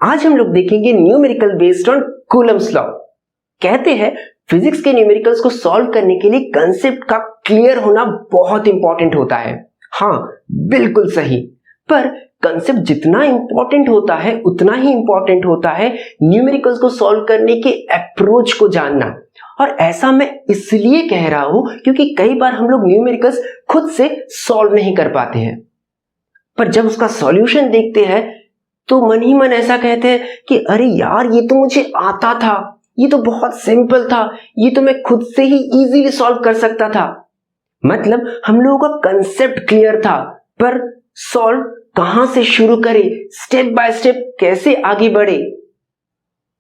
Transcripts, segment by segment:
आज हम लोग देखेंगे numerical based on Coulomb's law. कहते हैं फिजिक्स के न्यूमेरिकल्स को सॉल्व करने के लिए कंसेप्ट का क्लियर होना बहुत इंपॉर्टेंट होता है। हाँ, बिल्कुल सही। पर कंसेप्ट जितना इंपॉर्टेंट होता है उतना ही इंपॉर्टेंट होता है न्यूमेरिकल्स को सॉल्व करने के अप्रोच को जानना। और ऐसा मैं इसलिए कह रहा हूं क्योंकि कई बार हम लोग न्यूमेरिकल्स खुद से सॉल्व नहीं कर पाते हैं, पर जब उसका सॉल्यूशन देखते हैं तो मन ही मन ऐसा कहते हैं कि अरे यार, ये तो मुझे आता था, ये तो बहुत सिंपल था, ये तो मैं खुद से ही इजीली सॉल्व कर सकता था। मतलब हम लोगों का कंसेप्ट क्लियर था, पर सॉल्व कहां से शुरू करें, स्टेप बाय स्टेप कैसे आगे बढ़े।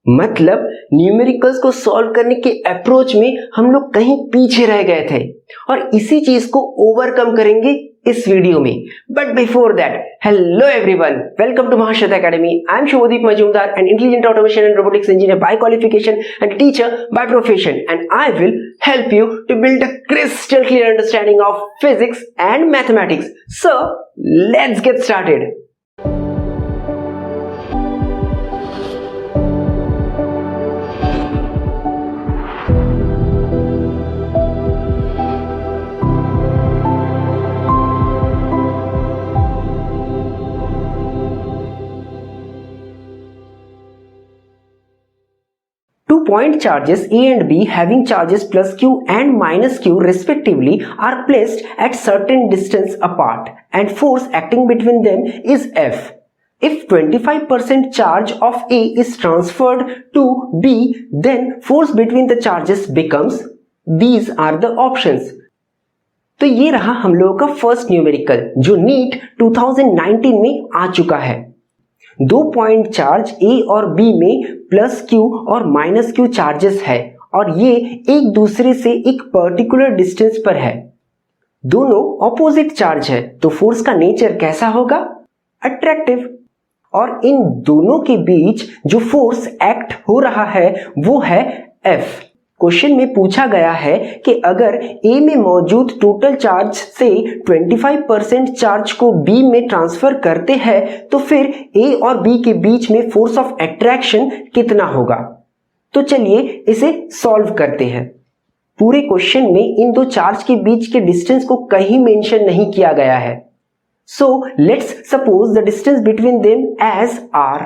मतलब न्यूमेरिकल्स को सॉल्व करने के अप्रोच में हम लोग कहीं पीछे रह गए थे और इसी चीज को ओवरकम करेंगे इस वीडियो में। But before that, hello everyone, welcome to Mahashat academy. I am Shubhdeep Majumdar, an intelligent automation and robotics engineer by qualification and teacher by profession, and I will help you to build a crystal clear understanding of physics and mathematics. So let's get started. 2 point charges A and B having charges plus Q and minus Q respectively are placed at certain distance apart and force acting between them is F. If 25% charge of A is transferred to B, then force between the charges becomes, these are the options. तो ये रहा हम लोगों का first numerical जो NEET 2019 में आ चुका है। 2 पॉइंट चार्ज A और B में प्लस Q और माइनस Q चार्जेस है और ये एक दूसरे से एक पर्टिकुलर डिस्टेंस पर है। दोनों ऑपोजिट चार्ज है, तो फोर्स का नेचर कैसा होगा? अट्रैक्टिव। और इन दोनों के बीच जो फोर्स एक्ट हो रहा है वो है F। क्वेश्चन में पूछा गया है कि अगर A में मौजूद टोटल चार्ज से 25% चार्ज को B में ट्रांसफर करते हैं तो फिर A और B के बीच में फोर्स ऑफ अट्रैक्शन कितना होगा। तो चलिए इसे सॉल्व करते हैं। पूरे क्वेश्चन में इन दो चार्ज के बीच के डिस्टेंस को कहीं मेंशन नहीं किया गया है। So let's suppose the distance between them as R.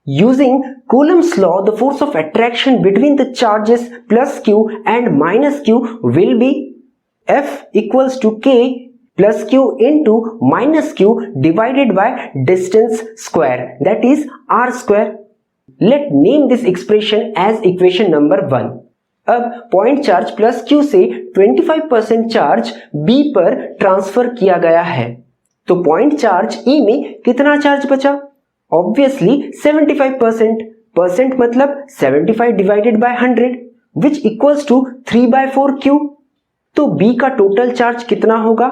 Using Coulomb's law, the force of attraction between the charges plus Q and minus Q will be F equals to K plus Q into minus Q divided by distance square, that is R square. Let name this expression as equation number 1. अब point charge plus Q से 25% charge B पर transfer किया गया है, तो point charge E में कितना charge बचा? Obviously 75%. परसेंट मतलब 75 divided by 100 which equals to 3/4Q. तो B का टोटल चार्ज कितना होगा?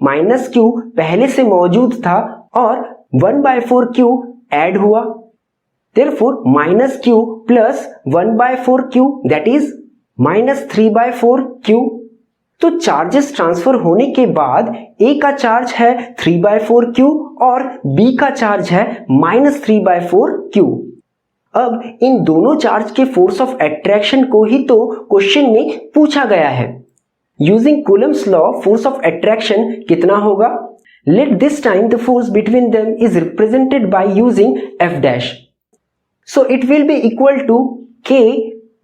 माइनस Q पहले से मौजूद था और 1/4Q ऐड हुआ, therefore minus Q plus 1/4Q that is minus 3/4Q. तो चार्जेस ट्रांसफर होने के बाद A का चार्ज है 3/4Q और B का चार्ज है माइनस 3/4Q. अब इन दोनों चार्ज के फोर्स ऑफ अट्रैक्शन को ही तो क्वेश्चन में पूछा गया है। Using Coulomb's law, force of attraction कितना होगा? Let this time the force between them is represented by using F'. So it will be equal to K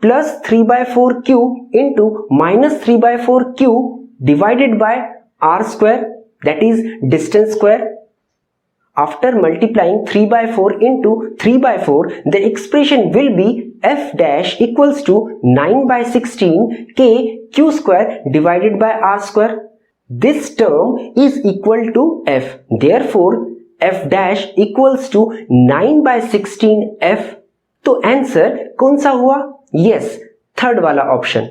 plus 3/4Q into minus 3/4Q divided by R square, that is distance square. After multiplying 3/4 into 3/4, the expression will be F dash equals to 9/16 K Q square divided by R square. This term is equal to F. Therefore, F dash equals to 9/16 F. तो answer कौन सा हुआ? Yes, third वाला option.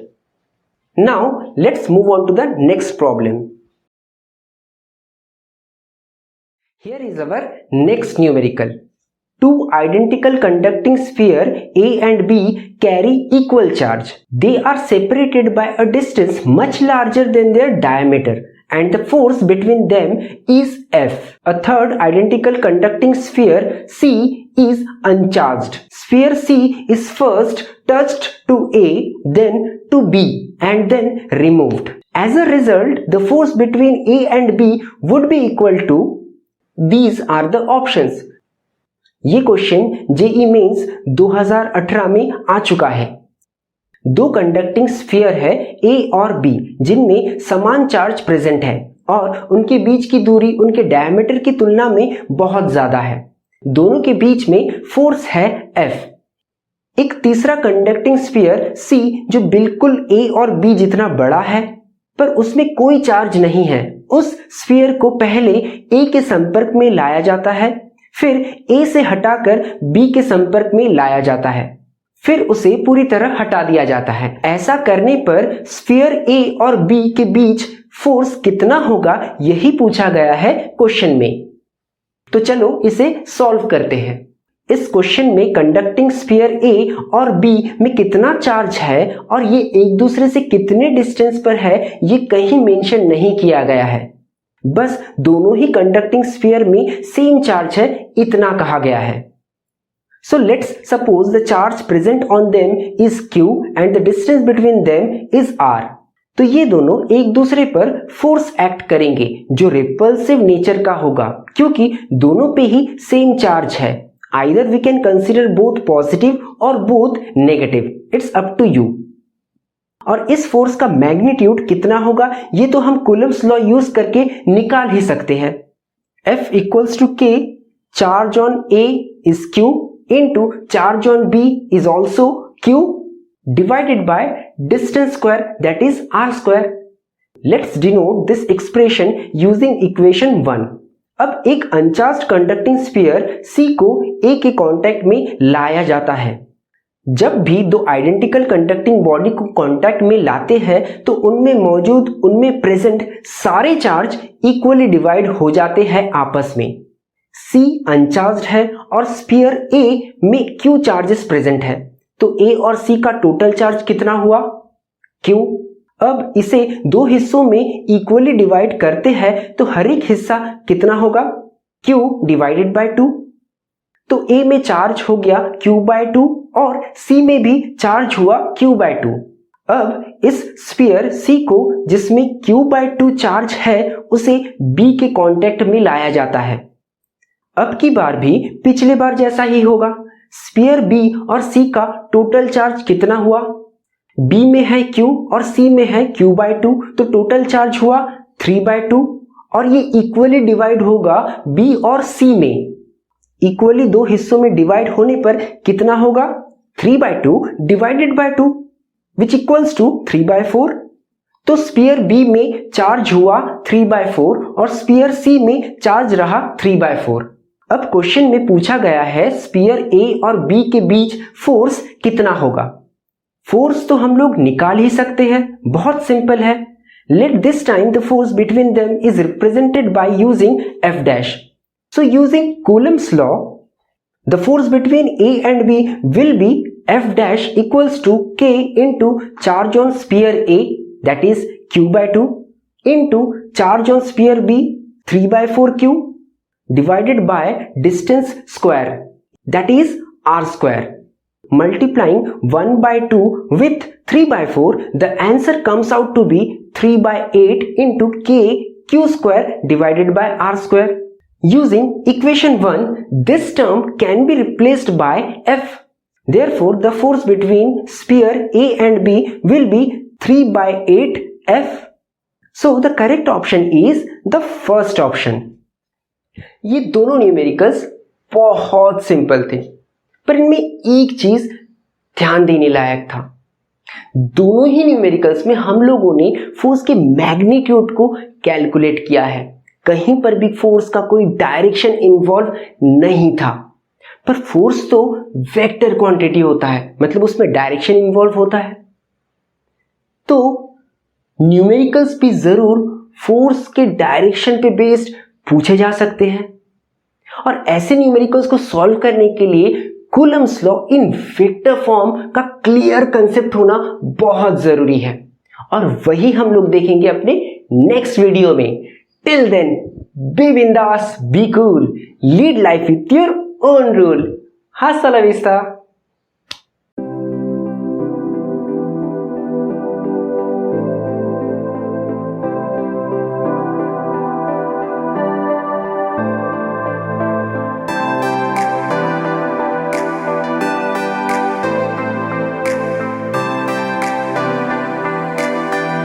Now let's move on to the next problem. Here is our next numerical. Two identical conducting sphere A and B carry equal charge. They are separated by a distance much larger than their diameter and the force between them is F. A third identical conducting sphere C is uncharged. Sphere C is first touched to A, then to B, and then removed. As a result, the force between A and B would be equal to, these are the options. ये question JEE mains 2018 में आ चुका है। दो conducting sphere है A और B, जिनमें समान charge present है और उनके बीच की दूरी उनके डायमीटर की तुलना में बहुत ज्यादा है। दोनों के बीच में फोर्स है F। एक तीसरा कंडक्टिंग स्फीयर C जो बिल्कुल A और B जितना बड़ा है, पर उसमें कोई चार्ज नहीं है। उस स्फीयर को पहले A के संपर्क में लाया जाता है, फिर A से हटाकर B के संपर्क में लाया जाता है, फिर उसे पूरी तरह हटा दिया जाता है। ऐसा करने पर स्फीयर A और B के बीच फोर्स कितना होगा, यही पूछा गया है क्वेश्चन में। तो चलो इसे सॉल्व करते हैं। इस क्वेश्चन में कंडक्टिंग स्फीयर A और B में कितना चार्ज है और ये एक दूसरे से कितने डिस्टेंस पर है, ये कहीं मेंशन नहीं किया गया है। बस दोनों ही कंडक्टिंग स्फीयर में सेम चार्ज है, इतना कहा गया है। So let's suppose the charge present on them is Q and the distance between them is R. तो ये दोनों एक दूसरे पर फोर्स एक्ट करेंगे जो रिपल्सिव नेचर का होगा, क्योंकि दोनों पे ही सेम चार्ज है। Either we can consider both positive और both negative, it's up to you. और इस फोर्स का मैग्नीट्यूड कितना होगा, ये तो हम कूलम्ब्स लॉ यूज करके निकाल ही सकते हैं। F equals to K, charge on A is Q into charge on B is also Q divided by distance square, that is R square. Let's denote this expression using equation 1. अब एक uncharged conducting sphere C को A के contact में लाया जाता है। जब भी दो आइडेंटिकल कंडक्टिंग बॉडी को कांटेक्ट में लाते हैं तो उनमें प्रेजेंट सारे चार्ज इक्वली डिवाइड हो जाते हैं आपस में। C अनचार्ज्ड है और स्फीयर A में Q चार्जेस प्रेजेंट है, तो A और C का टोटल चार्ज कितना हुआ, Q। अब इसे दो हिस्सों में इक्वली डिवाइड करते हैं तो हर एक हिस्सा कितना होगा, Q डिवाइडेड बाय 2। तो A में चार्ज हो गया Q बाय 2 और C में भी चार्ज हुआ Q बाय 2। अब इस स्फीयर C को जिसमें Q बाय 2 चार्ज है उसे B के कांटेक्ट में लाया जाता है। अब की बार भी पिछले बार जैसा ही होगा। स्फीयर B और C का टोटल चार्ज कितना हुआ, B में है Q और C में है Q बाय 2, तो टोटल चार्ज हुआ 3 बाय 2 और ये इक्वली डिवाइड होगा B और C में। इक्वली दो हिस्सों में डिवाइड होने पर कितना होगा, 3 by 2 divided by 2 which equals to 3 by 4। तो स्फीयर B में चार्ज हुआ 3 बाय 4 और स्फीयर C में चार्ज रहा 3 बाय 4। अब क्वेश्चन में पूछा गया है स्फीयर A और B के बीच फोर्स कितना होगा। फोर्स तो हम लोग निकाल ही सकते हैं, बहुत सिंपल है। Let this time the force between them is represented by using F dash. So using Coulomb's law the force between A and B will be F dash equals to K into charge on sphere A that is Q by 2 into charge on sphere B 3 by 4 Q divided by distance square, that is R square. Multiplying 1 by 2 with 3 by 4, the answer comes out to be 3 by 8 into K Q square divided by R square. Using equation 1, this term can be replaced by F. Therefore, the force between sphere A and B will be 3 by 8 F. So, the correct option is the first option. ये दोनों numericals बहुत simple थे, पर इनमें एक चीज ध्यान देने लायक था। दोनों ही न्यूमेरिकल्स में हम लोगों ने फोर्स के मैग्नीट्यूड को कैलकुलेट किया है। कहीं पर भी फोर्स का कोई डायरेक्शन इन्वॉल्व नहीं था, पर फोर्स तो वेक्टर क्वांटिटी होता है, मतलब उसमें डायरेक्शन इन्वॉल्व होता है। तो न्यूमेरिकल्स भी जरूर फोर्स के डायरेक्शन पे बेस्ड पूछे जा सकते हैं, और ऐसे न्यूमेरिकल्स को सॉल्व करने के लिए Coulomb's law in vector form का क्लियर कंसेप्ट होना बहुत जरूरी है, और वही हम लोग देखेंगे अपने नेक्स्ट वीडियो में। टिल देन, बी बिंदास, be cool, lead life with your own rule. Hasta la vista.